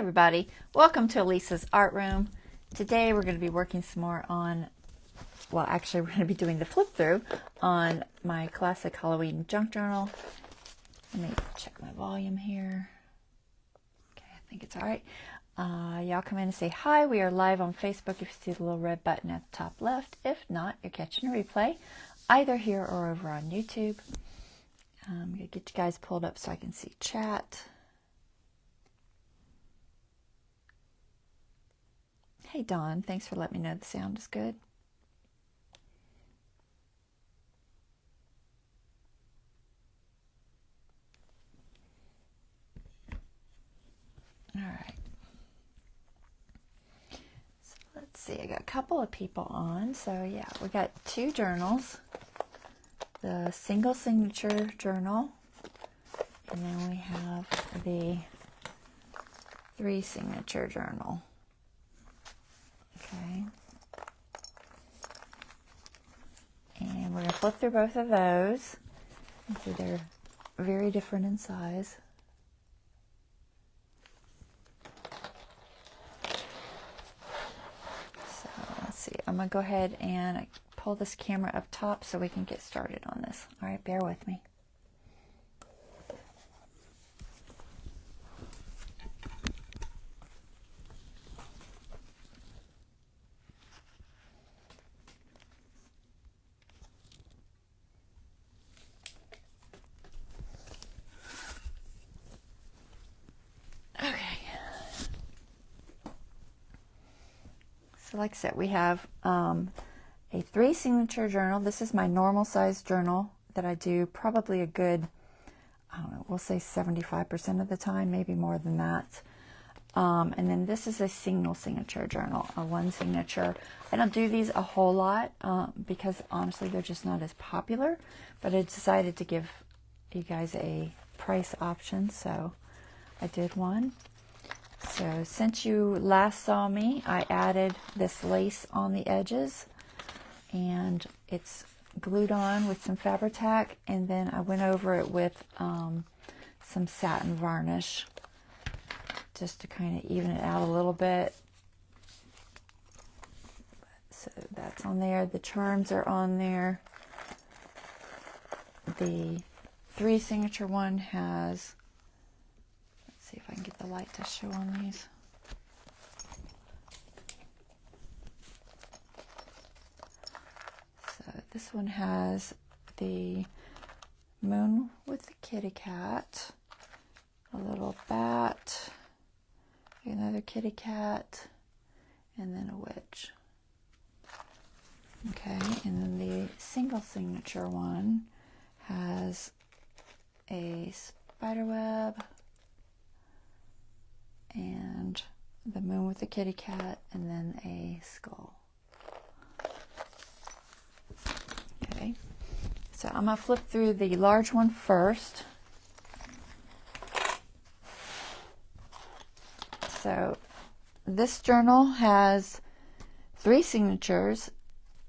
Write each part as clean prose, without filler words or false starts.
everybody, welcome to Lisa's Art Room. Today we're going to be working some more on, well actually we're going to be doing the flip through on my classic Halloween junk journal. Let me check my volume here. Okay, I think it's alright. Y'all come in and say hi. We are live on Facebook if you see the little red button at the top left. If not, you're catching a replay either here or over on YouTube. I'm going to get you guys pulled up so I can see chat. Hey Dawn, thanks for letting me know the sound is good. All right. So let's see, I got a couple of people on. So yeah, we got two journals. The single signature journal, and then we have the 3 signature journal. Okay. And we're going to flip through both of those. So they're very different in size. So let's see. I'm going to go ahead and pull this camera up top so we can get started on this. All right, bear with me. So like I said, we have a 3 signature journal. This is my normal size journal that I do probably a good, I don't know, we'll say 75% of the time, maybe more than that. And then this is a single signature journal, a 1 signature. I don't do these a whole lot because honestly they're just not as popular, but I decided to give you guys a price option, so I did one. So since you last saw me, I added this lace on the edges, and it's glued on with some Fabri-Tac, and then I went over it with some satin varnish just to kind of even it out a little bit. So that's on there. The charms are on there. The 3 signature one has, see if I can get the light to show on these. So this one has the moon with the kitty cat, a little bat, another kitty cat, and then a witch. Okay, and then the single signature one has a spider web, and the moon with the kitty cat, and then a skull. Okay, so I'm going to flip through the large one first. So this journal has 3 signatures,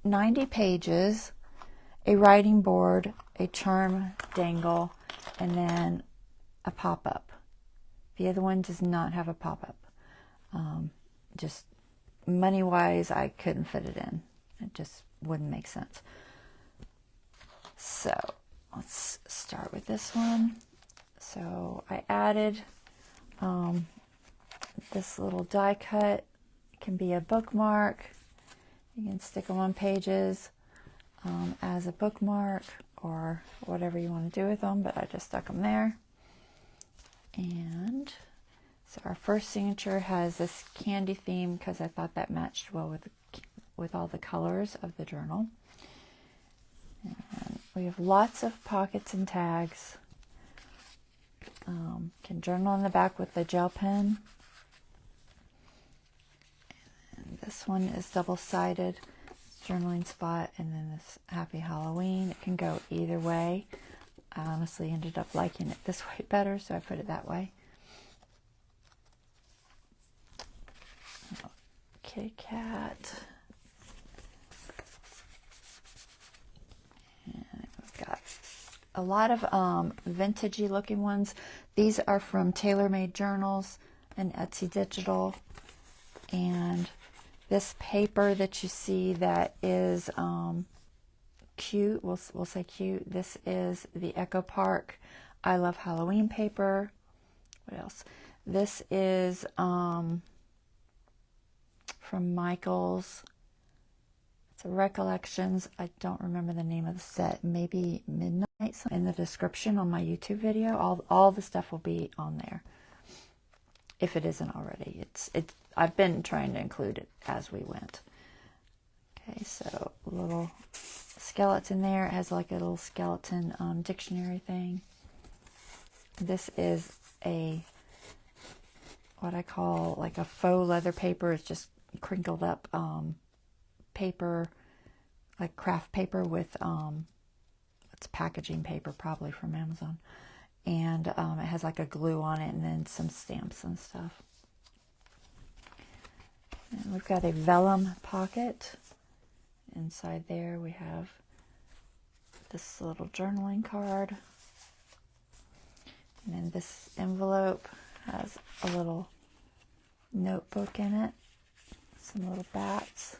90 pages, a writing board, a charm dangle, and then a pop-up. The other one does not have a pop-up. Just money-wise, I couldn't fit it in. It just wouldn't make sense. So let's start with this one. So I added this little die cut. It can be a bookmark. You can stick them on pages as a bookmark or whatever you want to do with them, but I just stuck them there. And so our first signature has this candy theme because I thought that matched well with all the colors of the journal. And we have lots of pockets and tags. Can journal on the back with the gel pen. And this one is double-sided journaling spot, and then this Happy Halloween. It can go either way. I honestly ended up liking it this way better, so I put it that way. Kitty cat. And we've got a lot of vintagey looking ones. These are from Tailor Made Journals, an Etsy digital. And this paper that you see that is cute, we'll say cute, this is the Echo Park I Love Halloween paper. What else? This is from Michael's. It's a Recollections. I don't remember the name of the set. Maybe Midnight. In the description on my YouTube video, all the stuff will be on there. If it isn't already, I've been trying to include it as we went. Okay, so a little skeleton there. It has like a little skeleton dictionary thing. This is what I call like a faux leather paper. It's just crinkled up paper, like craft paper with it's packaging paper, probably from Amazon, and it has like a glue on it and then some stamps and stuff. And we've got a vellum pocket. Inside there we have this little journaling card, and then this envelope has a little notebook in it, some little bats,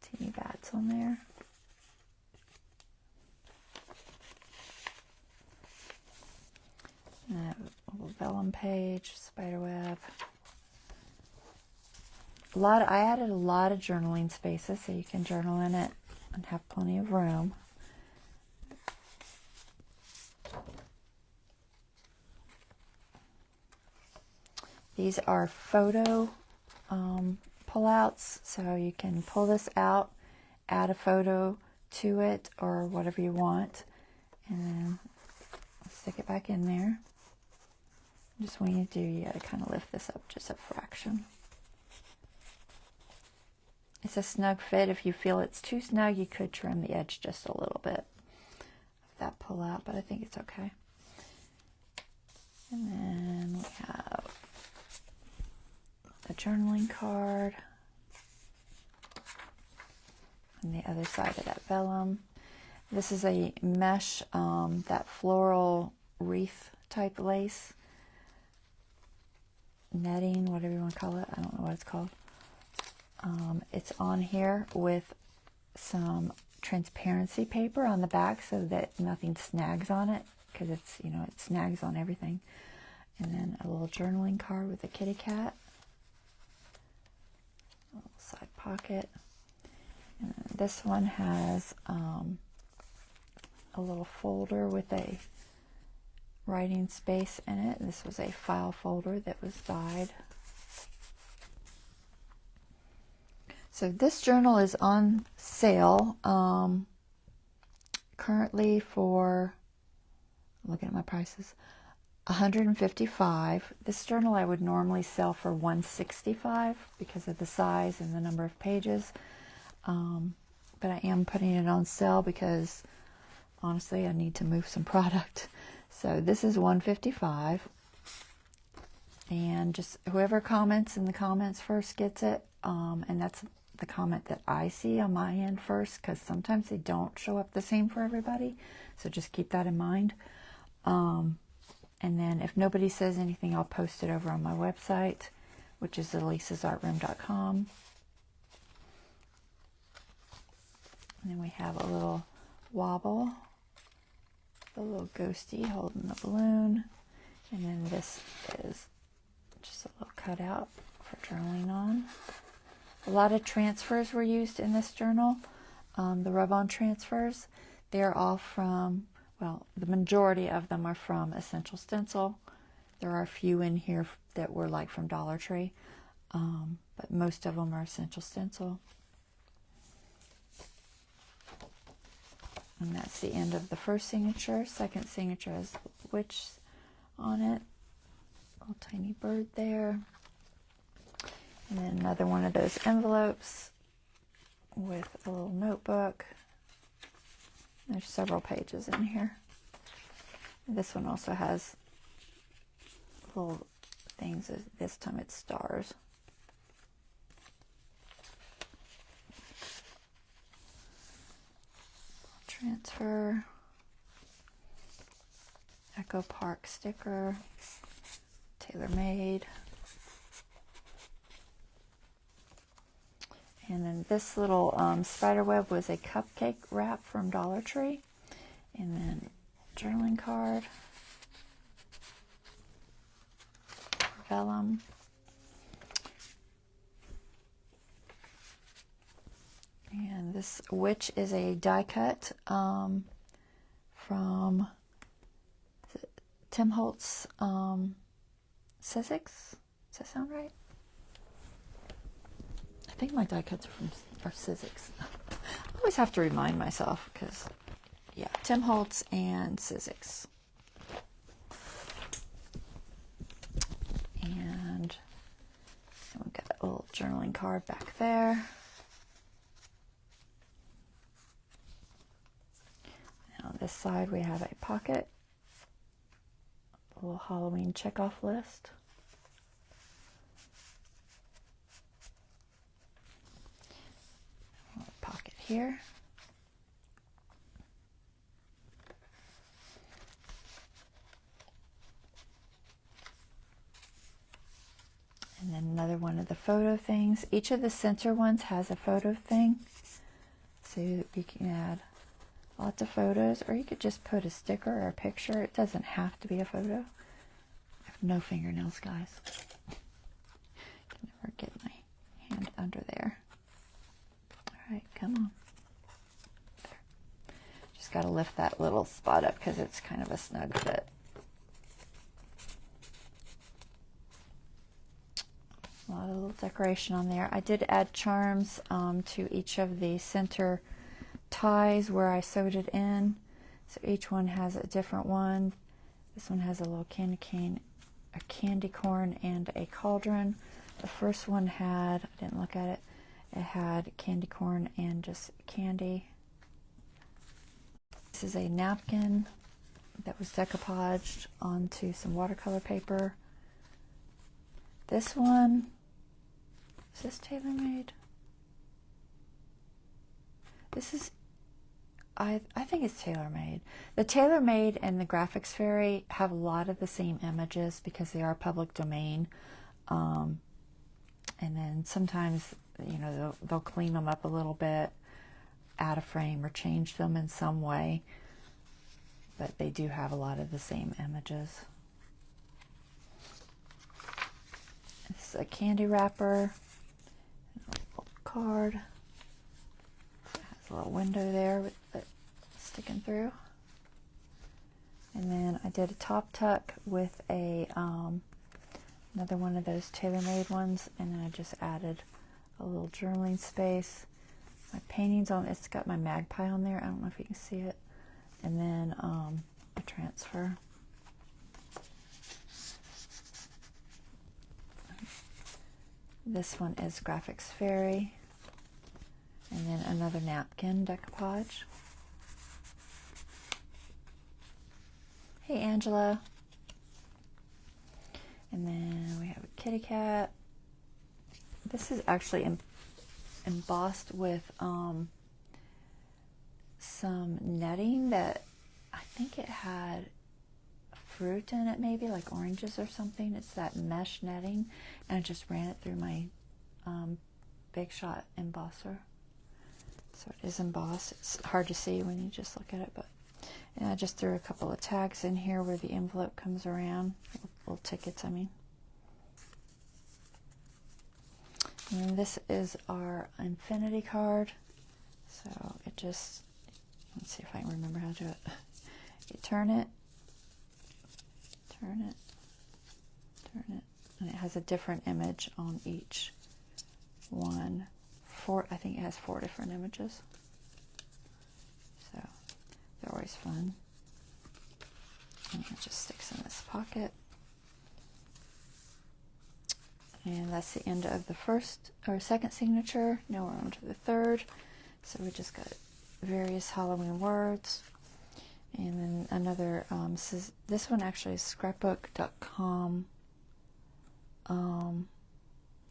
teeny bats on there. And a little vellum page, spider web. I added a lot of journaling spaces so you can journal in it and have plenty of room. These are photo pullouts, so you can pull this out, add a photo to it or whatever you want, and then stick it back in there. Just when you do, you gotta kind of lift this up just a fraction. It's a snug fit. If you feel it's too snug, you could trim the edge just a little bit of that pull out, but I think it's okay. And then we have a journaling card on the other side of that vellum. This is a mesh, that floral wreath type lace. Netting, whatever you want to call it. I don't know what it's called. It's on here with some transparency paper on the back so that nothing snags on it, because it's, it snags on everything. And then a little journaling card with a kitty cat. A little side pocket. And this one has a little folder with a writing space in it. This was a file folder that was dyed. So this journal is on sale currently for, I'm looking at my prices, $155. This journal I would normally sell for $165 because of the size and the number of pages. But I am putting it on sale because honestly I need to move some product. So this is $155, and just whoever comments in the comments first gets it, and that's the comment that I see on my end first, because sometimes they don't show up the same for everybody, so just keep that in mind. And then if nobody says anything, I'll post it over on my website, which is elisasartroom.com. And then we have a little wobble, a little ghosty holding the balloon, and then this is just a little cutout for journaling on. A lot of transfers were used in this journal, the rub-on transfers. They're all from, well, the majority of them are from Essential Stencil. There are a few in here that were like from Dollar Tree, but most of them are Essential Stencil. And that's the end of the first signature. Second signature has witch on it. Little tiny bird there. And then another one of those envelopes with a little notebook. There's several pages in here. This one also has little things. This time it's stars. Transfer. Echo Park sticker. tailor-made. And then this little spider web was a cupcake wrap from Dollar Tree. And then journaling card, vellum, and this witch is a die cut from Tim Holtz Sizzix. Does that sound right? I think my die cuts are Sizzix. I always have to remind myself because, yeah, Tim Holtz and Sizzix. And we've got a little journaling card back there. Now on this side we have a pocket, a little Halloween checkoff list. A little pocket here. And then another one of the photo things. Each of the center ones has a photo thing. So you can add lots of photos, or you could just put a sticker or a picture. It doesn't have to be a photo. I have no fingernails, guys. I can never get my hand under there. All right, come on. There. Just got to lift that little spot up because it's kind of a snug fit. A lot of little decoration on there. I did add charms to each of the center ties where I sewed it in. So each one has a different one. This one has a little candy cane, a candy corn, and a cauldron. The first one had, I didn't look at it, it had candy corn and just candy. This is a napkin that was decoupaged onto some watercolor paper. This one, is this tailor-made? This is, I think it's tailor-made. The tailor-made and the Graphics Fairy have a lot of the same images because they are public domain. And then sometimes, you know, they'll clean them up a little bit, add a frame or change them in some way. But they do have a lot of the same images. This is a candy wrapper, a little card. It has a little window there with it sticking through. And then I did a top tuck with a another one of those tailor-made ones, and then I just added a little journaling space. My paintings on, it's got my magpie on there. I don't know if you can see it. And then a transfer. This one is Graphics Fairy, and then another napkin decoupage. Hey Angela. And then we have a kitty cat. This is actually embossed with some netting that I think it had fruit in it, maybe like oranges or something. It's that mesh netting, and I just ran it through my Big Shot embosser. So it is embossed. It's hard to see when you just look at it, but and I just threw a couple of tags in here where the envelope comes around, little tickets, I mean. And this is our infinity card. So it just, let's see if I can remember how to do it. You turn it, turn it, turn it, and it has a different image on each one. I think it has 4 different images. So they're always fun. And it just sticks in this pocket. And that's the end of the first or second signature. Now we're on to the third. So we just got various Halloween words. And then another, this one actually is scrapbook.com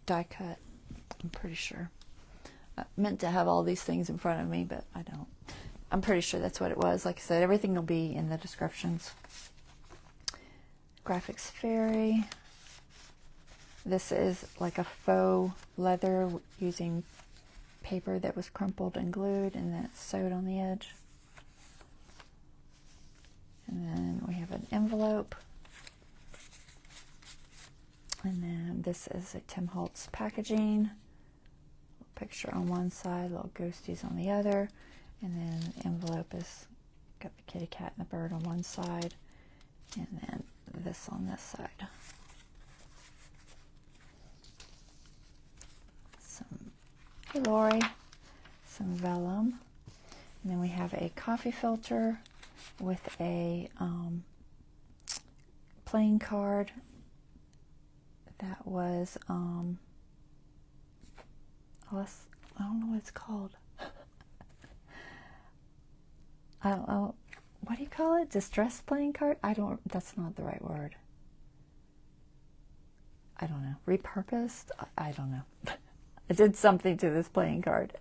die cut, I'm pretty sure. I meant to have all these things in front of me, but I don't. I'm pretty sure that's what it was. Like I said, everything will be in the descriptions. Graphics Fairy. This is like a faux leather using paper that was crumpled and glued and then it's sewed on the edge. And then we have an envelope. And then this is a Tim Holtz packaging. Picture on one side, little ghosties on the other. And then the envelope is got the kitty cat and the bird on one side. And then this on this side. Some, hey Lori, some vellum. And then we have a coffee filter with a playing card that was, I don't know what it's called. I don't know. What do you call it? Distress playing card? That's not the right word. I don't know. Repurposed? I don't know. I did something to this playing card.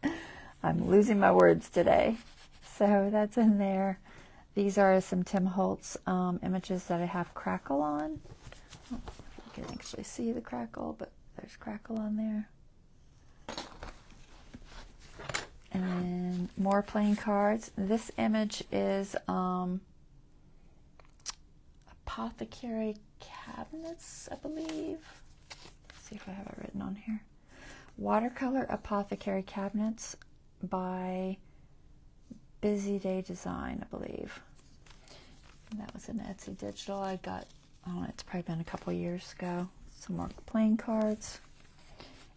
I'm losing my words today. So that's in there. These are some Tim Holtz images that I have crackle on. You can actually see the crackle, but there's crackle on there. And then more playing cards. This image is apothecary cabinets, I believe. Let's see if I have it written on here. Watercolor apothecary cabinets by Busy Day Design, I believe. And that was an Etsy digital. I got, I don't know, it's probably been a couple years ago. Some more playing cards.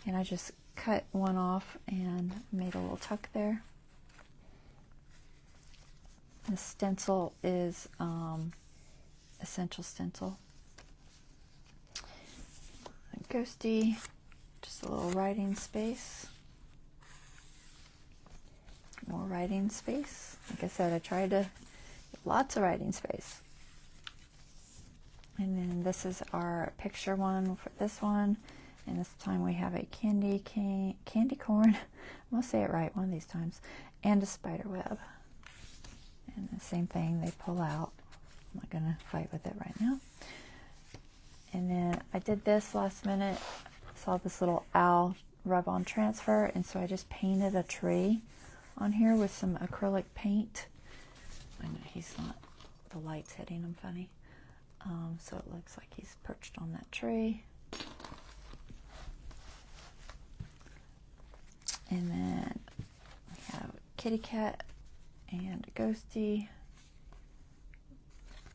And I just cut one off and made a little tuck there. The stencil is Essential Stencil. A ghosty, just a little writing space. More writing space. Like I said, I tried to get lots of writing space. And then this is our picture one for this one. And this time we have a candy corn. I'm going to say it right one of these times. And a spider web. And the same thing, they pull out. I'm not going to fight with it right now. And then I did this last minute. Saw this little owl rub-on transfer. And so I just painted a tree on here with some acrylic paint. I know he's not, the light's hitting him funny. So it looks like he's perched on that tree. And then we have a kitty cat and a ghosty.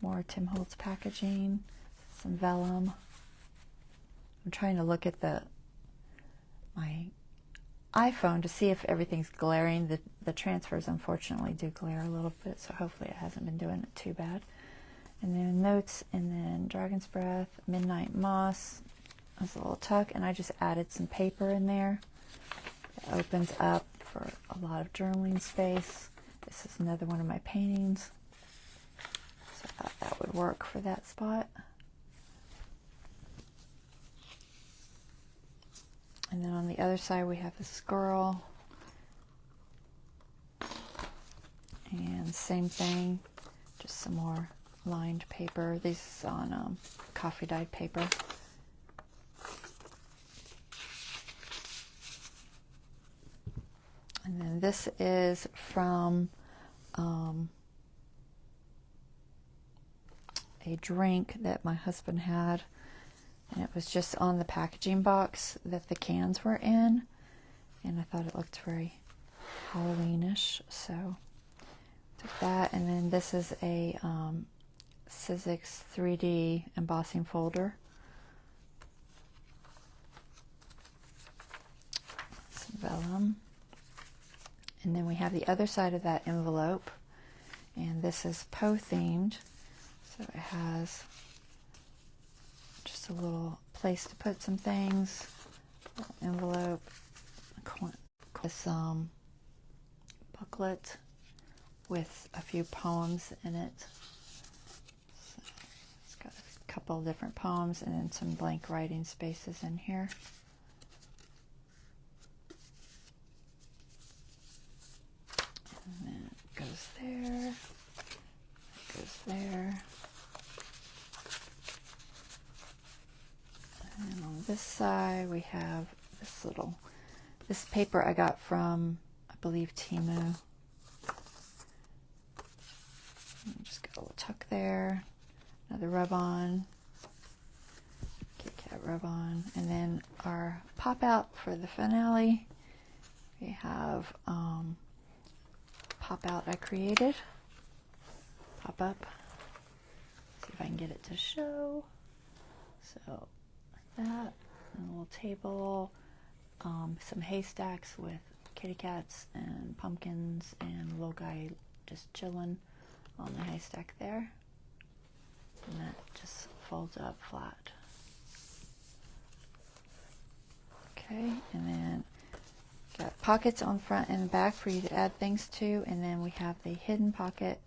More Tim Holtz packaging, some vellum. I'm trying to look at my iPhone to see if everything's glaring. The transfers unfortunately do glare a little bit, so hopefully it hasn't been doing it too bad. And then notes, and then Dragon's Breath, Midnight Moss. There's a little tuck, and I just added some paper in there. It opens up for a lot of journaling space. This is another one of my paintings, so I thought that would work for that spot. And then on the other side we have the squirrel. And same thing, just some more lined paper. This is on coffee dyed paper. And then this is from a drink that my husband had. And it was just on the packaging box that the cans were in. And I thought it looked very Halloweenish. So took that. And then this is a Sizzix 3D embossing folder. Some vellum. And then we have the other side of that envelope. And this is Poe themed. So it has just a little place to put some things, envelope, this booklet with a few poems in it. So it's got a couple of different poems and then some blank writing spaces in here. And then it goes there, it goes there. And on this side we have this paper I got from, I believe, Temu. Just got a little tuck there, another rub-on, Kit Kat rub-on, and then our pop-out for the finale. We have pop-out I created, pop-up. See if I can get it to show. So like that, and a little table, some haystacks with kitty cats and pumpkins, and a little guy just chilling on the haystack there, and that just folds up flat. Okay, and then got pockets on front and back for you to add things to, and then we have the hidden pocket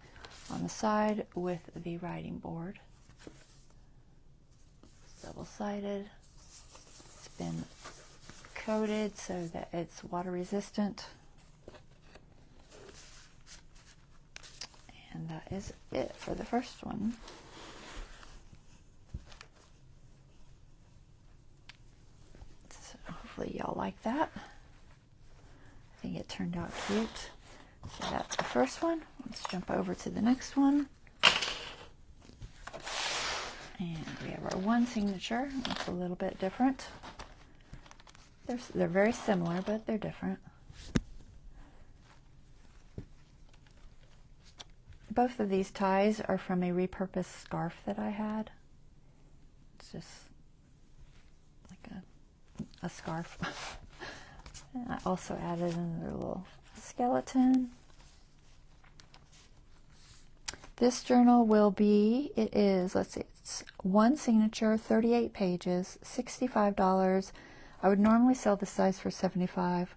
on the side with the writing board. Double-sided. It's been coated so that it's water resistant. And that is it for the first one. So hopefully y'all like that. I think it turned out cute. So that's the first one. Let's jump over to the next one. And we have our one signature. It's a little bit different. They're very similar, but they're different. Both of these ties are from a repurposed scarf that I had. It's just like a scarf. And I also added another little skeleton. This journal will be, let's see, it's one signature, 38 pages, $65. I would normally sell this size for $75.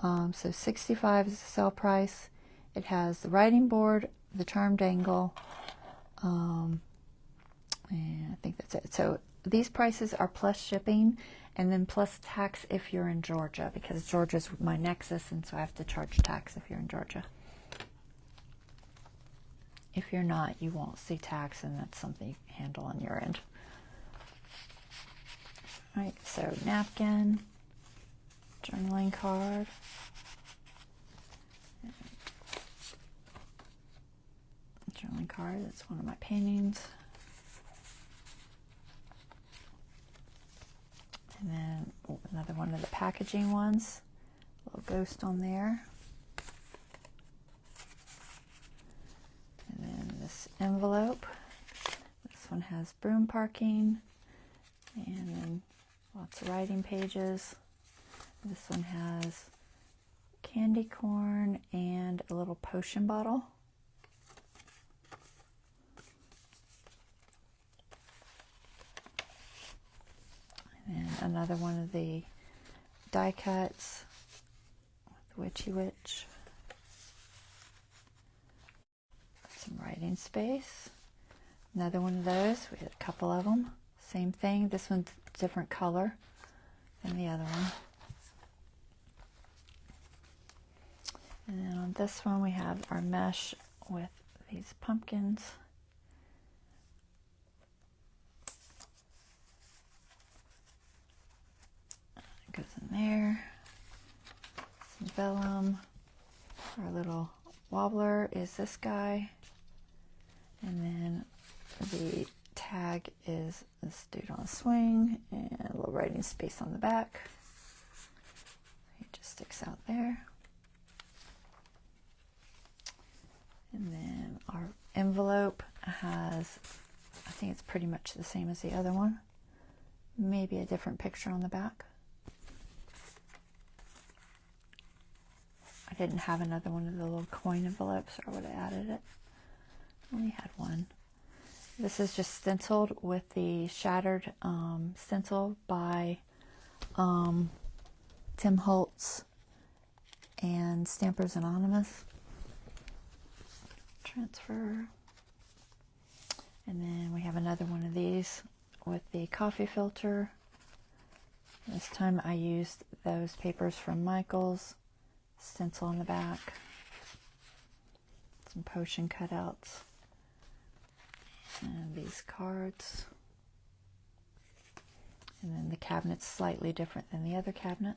So $65 is the sell price. It has the writing board, the charm dangle, and I think that's it. So these prices are plus shipping and then plus tax if you're in Georgia, because Georgia's my nexus, and so I have to charge tax if you're in Georgia. If you're not, you won't see tax, and that's something you can handle on your end. All right, so napkin, journaling card, that's one of my paintings. And then another one of the packaging ones, a little ghost on there. And then this envelope, this one has broom parking, and then lots of writing pages. This one has candy corn and a little potion bottle. And another one of the die cuts with Witchy Witch. Some writing space. Another one of those. We had a couple of them. Same thing. This one's a different color than the other one. And then on this one we have our mesh with these pumpkins. It goes in there. Some vellum. Our little wobbler is this guy. And then the tag is this dude on a swing, and a little writing space on the back. He just sticks out there. And then our envelope has, I think it's pretty much the same as the other one. Maybe a different picture on the back. I didn't have another one of the little coin envelopes, or I would have added it. Only had one. This is just stenciled with the shattered stencil by Tim Holtz and Stampers Anonymous. Transfer. And then we have another one of these with the coffee filter. This time I used those papers from Michael's. Stencil on the back. Some potion cutouts. And these cards. And then the cabinet's slightly different than the other cabinet.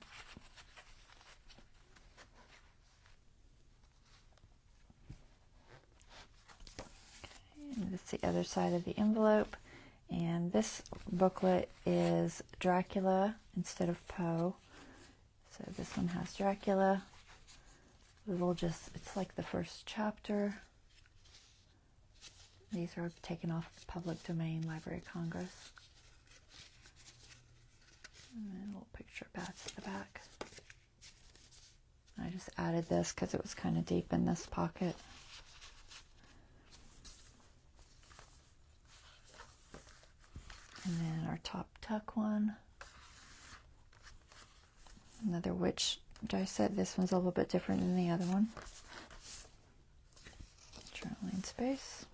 Okay, and that's the other side of the envelope. And this booklet is Dracula instead of Poe. So this one has Dracula. It's like the first chapter. These are taken off the public domain, Library of Congress. And then a little picture of bats at the back. I just added this because it was kind of deep in this pocket. And then our top tuck one. Another witch die set. This one's a little bit different than the other one. Journaling space.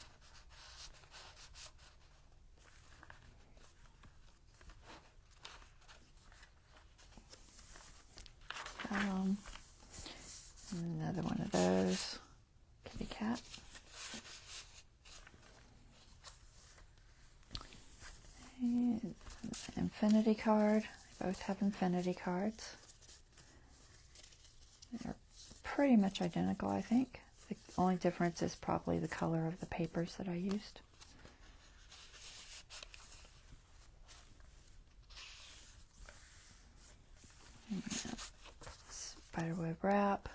Another one of those. Kitty cat. And infinity card. They both have infinity cards. They're pretty much identical, I think. The only difference is probably the color of the papers that I used. Spiderweb wrap.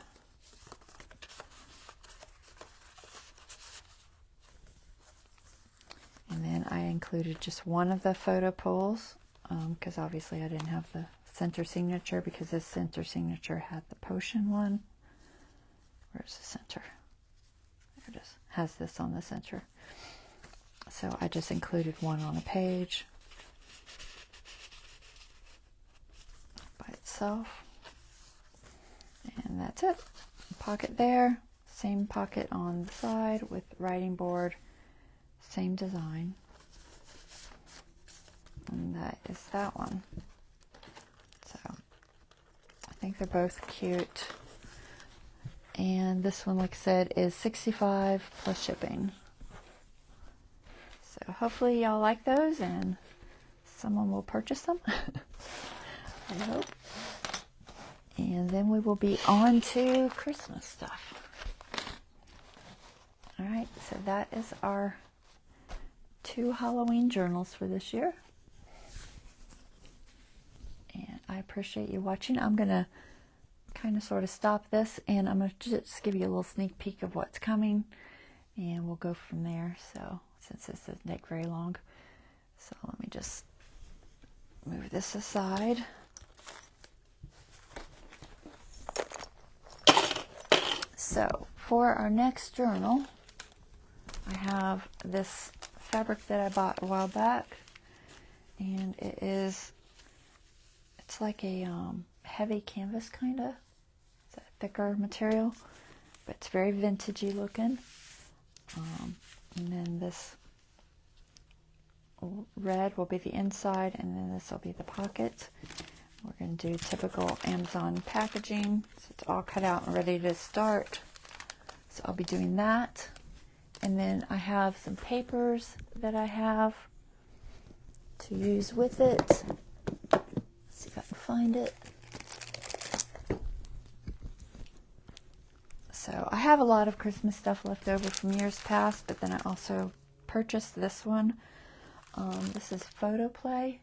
And then I included just one of the photo pulls because obviously I didn't have the center signature because this center signature had the potion one. Where's the center? There it is. Has this on the center. So I just included one on a page by itself. And that's it. Pocket there. Same pocket on the side with writing board. Same design. And that is that one. So I think they're both cute. And this one, like I said, is $65 plus shipping. So hopefully y'all like those and someone will purchase them. I hope. And then we will be on to Christmas stuff. Alright, so that is our 2 Halloween journals for this year. And I appreciate you watching. I'm going to kind of sort of stop this and I'm going to just give you a little sneak peek of what's coming. And we'll go from there. So, since this doesn't take very long. So, let me just move this aside. So, for our next journal, I have this fabric that I bought a while back, and it's like a heavy canvas kind of. It's a thicker material, but it's very vintagey looking. And then this red will be the inside, and then this will be the pocket. We're going to do typical Amazon packaging, so it's all cut out and ready to start. So I'll be doing that. And then I have some papers that I have to use with it. Let's see if I can find it. So I have a lot of Christmas stuff left over from years past, but then I also purchased this one. This is Photo Play.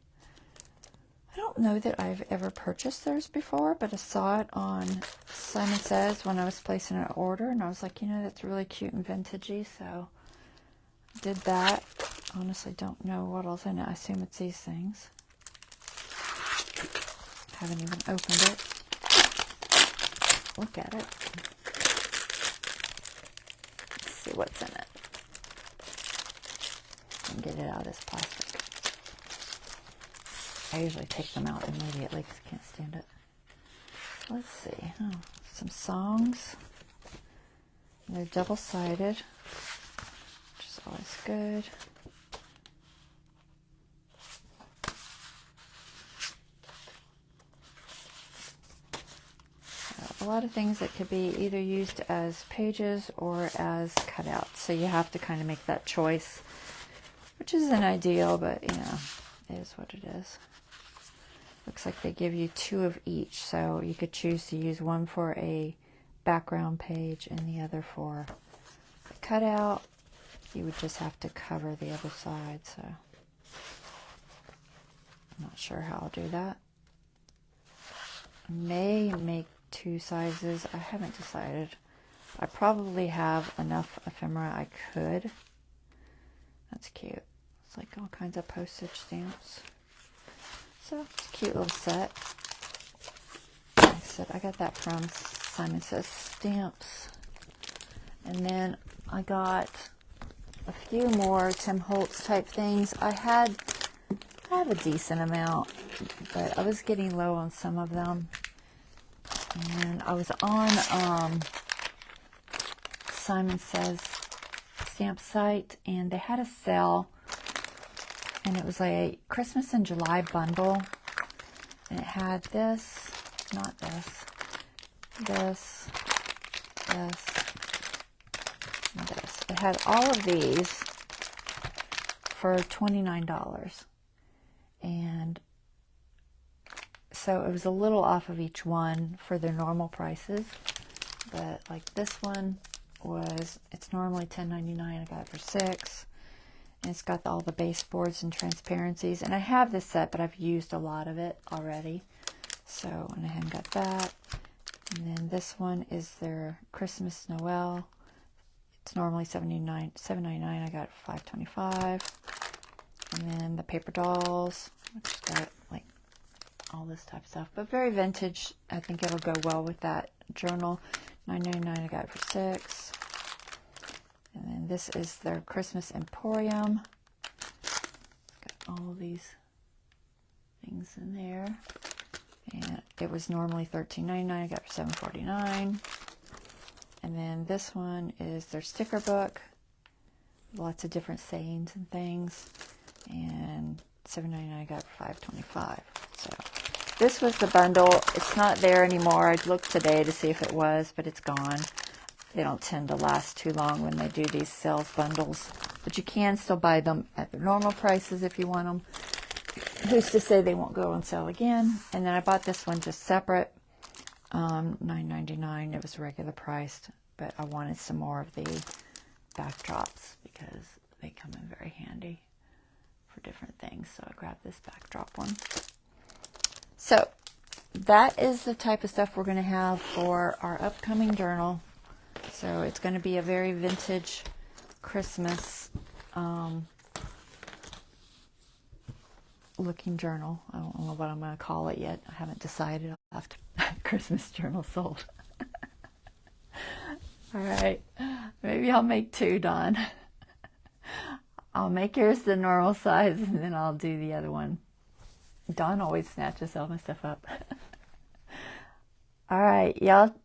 I don't know that I've ever purchased theirs before, but I saw it on Simon Says when I was placing an order, and I was like, you know, that's really cute and vintagey, so I did that. Honestly, don't know what else in it. I assume it's these things. Haven't even opened it. Look at it. Let's see what's in it. And get it out of this plastic. I usually take them out immediately because I can't stand it. Let's see. Oh, some songs. And they're double-sided, which is always good. A lot of things that could be either used as pages or as cutouts. So you have to kind of make that choice, which isn't ideal, but you know, it is what it is. Looks like they give you 2 of each, so you could choose to use one for a background page and the other for the cutout. You would just have to cover the other side, so I'm not sure how I'll do that. I may make 2 sizes. I haven't decided. I probably have enough ephemera I could. That's cute. It's like all kinds of postage stamps. So it's a cute little set. Like I said, I got that from Simon Says Stamps. And then I got a few more Tim Holtz type things. I have a decent amount, but I was getting low on some of them. And I was on Simon Says Stamp site, and they had a sale, and it was like a Christmas in July bundle, and it had this, not this, this, and this. It had all of these for $29, and so it was a little off of each one for their normal prices, but like this one was, it's normally $10.99. I got it for $6, and it's got all the baseboards and transparencies, and I have this set, but I've used a lot of it already, so I went ahead and got that. And then this one is their Christmas Noel. It's normally $7.99. I got it for $5.25. And then the paper dolls, which got like all this type of stuff, but very vintage. I think it'll go well with that journal. $9.99. I got it for $6. And then this is their Christmas Emporium. It's got all these things in there. And it was normally $13.99. I got it for $7.49. And then this one is their sticker book. Lots of different sayings and things. And $7.99. I got it for $5.25. So this was the bundle. It's not there anymore. I looked today to see if it was, but it's gone. They don't tend to last too long when they do these sales bundles. But you can still buy them at their normal prices if you want them. Who's to say they won't go on sale again? And then I bought this one just separate. $9.99. It was regular priced, but I wanted some more of the backdrops because they come in very handy for different things. So I grabbed this backdrop one. So that is the type of stuff we're going to have for our upcoming journal. So it's going to be a very vintage Christmas looking journal. I don't know what I'm going to call it yet. I haven't decided. I'll have to Christmas journal sold. All right. Maybe I'll make 2, Dawn. I'll make yours the normal size, and then I'll do the other one. Dawn always snatches all my stuff up. All right, y'all.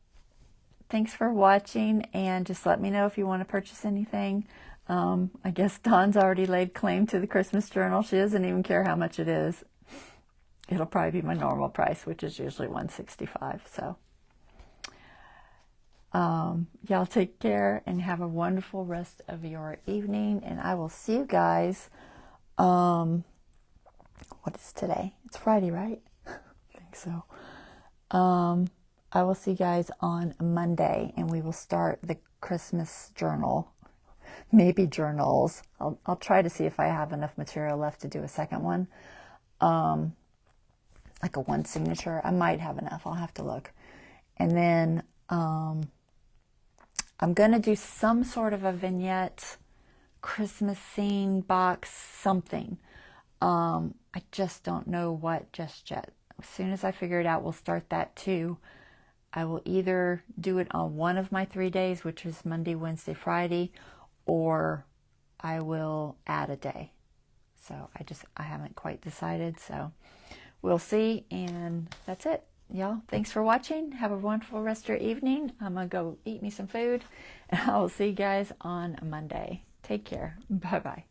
Thanks for watching, and just let me know if you want to purchase anything. I guess Dawn's already laid claim to the Christmas journal. She doesn't even care how much it is. It'll probably be my normal price, which is usually $165. So, y'all take care and have a wonderful rest of your evening. And I will see you guys. What is today? It's Friday, right? I think so. I will see you guys on Monday, and we will start the Christmas journal. Maybe journals. I'll try to see if I have enough material left to do a second one. Like a 1 signature. I might have enough. I'll have to look. And then I'm going to do some sort of a vignette, Christmas scene box, something. I just don't know what just yet. As soon as I figure it out, we'll start that too. I will either do it on one of my 3 days, which is Monday, Wednesday, Friday, or I will add a day. So I haven't quite decided. So we'll see. And that's it. Y'all, thanks for watching. Have a wonderful rest of your evening. I'm going to go eat me some food. And I will see you guys on Monday. Take care. Bye-bye.